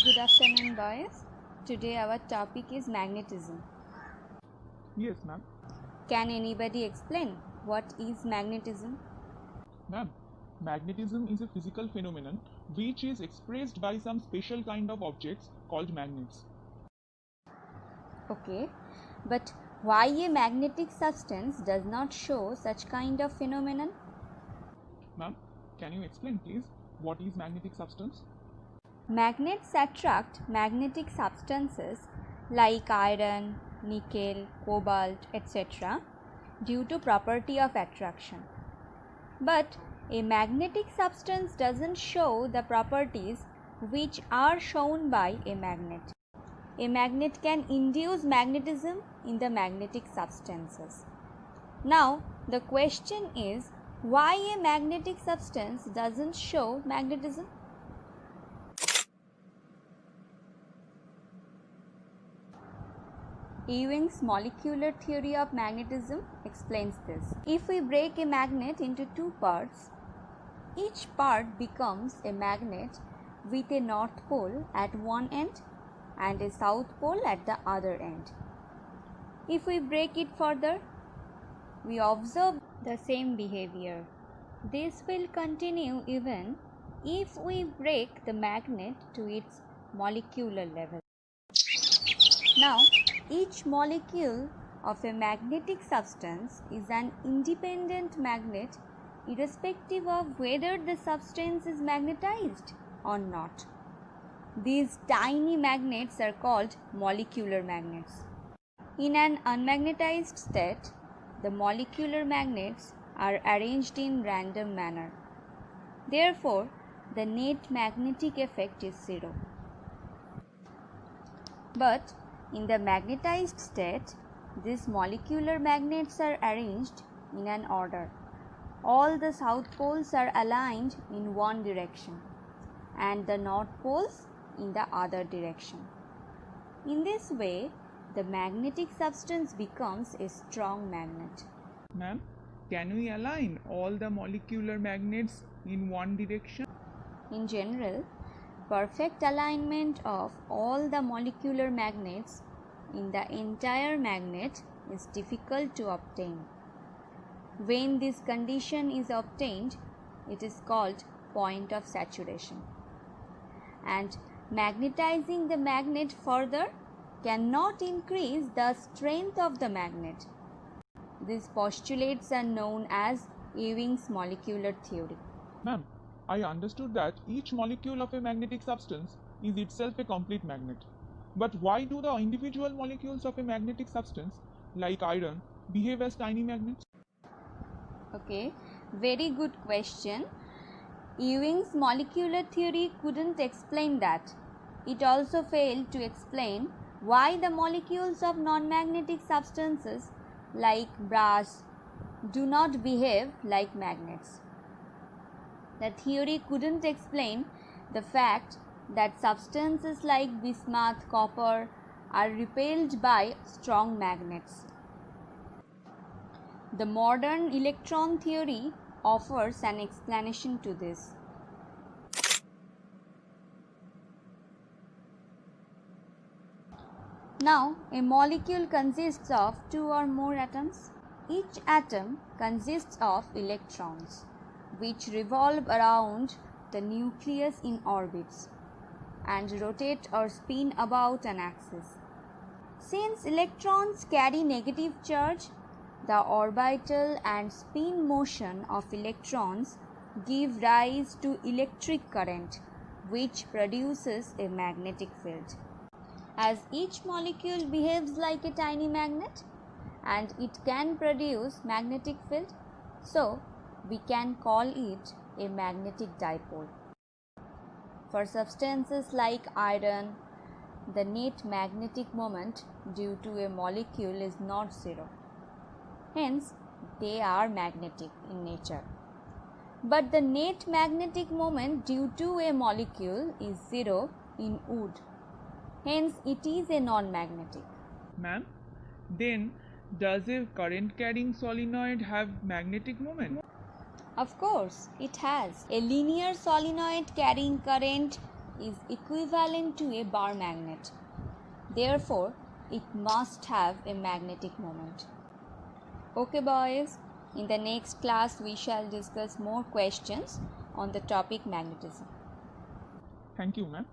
Good afternoon, boys. Today our topic is magnetism. Yes, ma'am. Can anybody explain what is magnetism? Ma'am, magnetism is a physical phenomenon which is expressed by some special kind of objects called magnets. Okay, but why a magnetic substance does not show such kind of phenomenon? Ma'am, can you explain please what is magnetic substance? Magnets attract magnetic substances like iron, nickel, cobalt, etc. due to property of attraction. But a magnetic substance doesn't show the properties which are shown by a magnet. A magnet can induce magnetism in the magnetic substances. Now, the question is, why a magnetic substance doesn't show magnetism? Ewing's molecular theory of magnetism explains this. If we break a magnet into two parts, each part becomes a magnet with a north pole at one end and a south pole at the other end. If we break it further, we observe the same behavior. This will continue even if we break the magnet to its molecular level. Now, each molecule of a magnetic substance is an independent magnet irrespective of whether the substance is magnetized or not. These tiny magnets are called molecular magnets. In an unmagnetized state, the molecular magnets are arranged in random manner. Therefore, the net magnetic effect is zero. But in the magnetized state, these molecular magnets are arranged in an order. All the south poles are aligned in one direction and the north poles in the other direction. In this way, the magnetic substance becomes a strong magnet. Ma'am, can we align all the molecular magnets in one direction? In general, perfect alignment of all the molecular magnets in the entire magnet is difficult to obtain. When this condition is obtained, it is called point of saturation. And magnetizing the magnet further cannot increase the strength of the magnet. These postulates are known as Ewing's molecular theory. Ma'am, I understood that each molecule of a magnetic substance is itself a complete magnet. But why do the individual molecules of a magnetic substance, like iron, behave as tiny magnets? Okay, very good question. Ewing's molecular theory couldn't explain that. It also failed to explain why the molecules of non-magnetic substances like brass do not behave like magnets. The theory couldn't explain the fact that substances like bismuth, copper are repelled by strong magnets. The modern electron theory offers an explanation to this. Now, a molecule consists of two or more atoms. Each atom consists of electrons, which revolve around the nucleus in orbits and rotate or spin about an axis. Since electrons carry negative charge, the orbital and spin motion of electrons give rise to electric current, which produces a magnetic field. As each molecule behaves like a tiny magnet and it can produce magnetic field, so we can call it a magnetic dipole. For substances like iron, the net magnetic moment due to a molecule is not zero. Hence, they are magnetic in nature. But the net magnetic moment due to a molecule is zero in wood. Hence, it is a non-magnetic. Ma'am, then does a current carrying solenoid have magnetic moment? Of course, it has. A linear solenoid carrying current is equivalent to a bar magnet. Therefore, it must have a magnetic moment. Okay boys, in the next class we shall discuss more questions on the topic magnetism. Thank you, ma'am.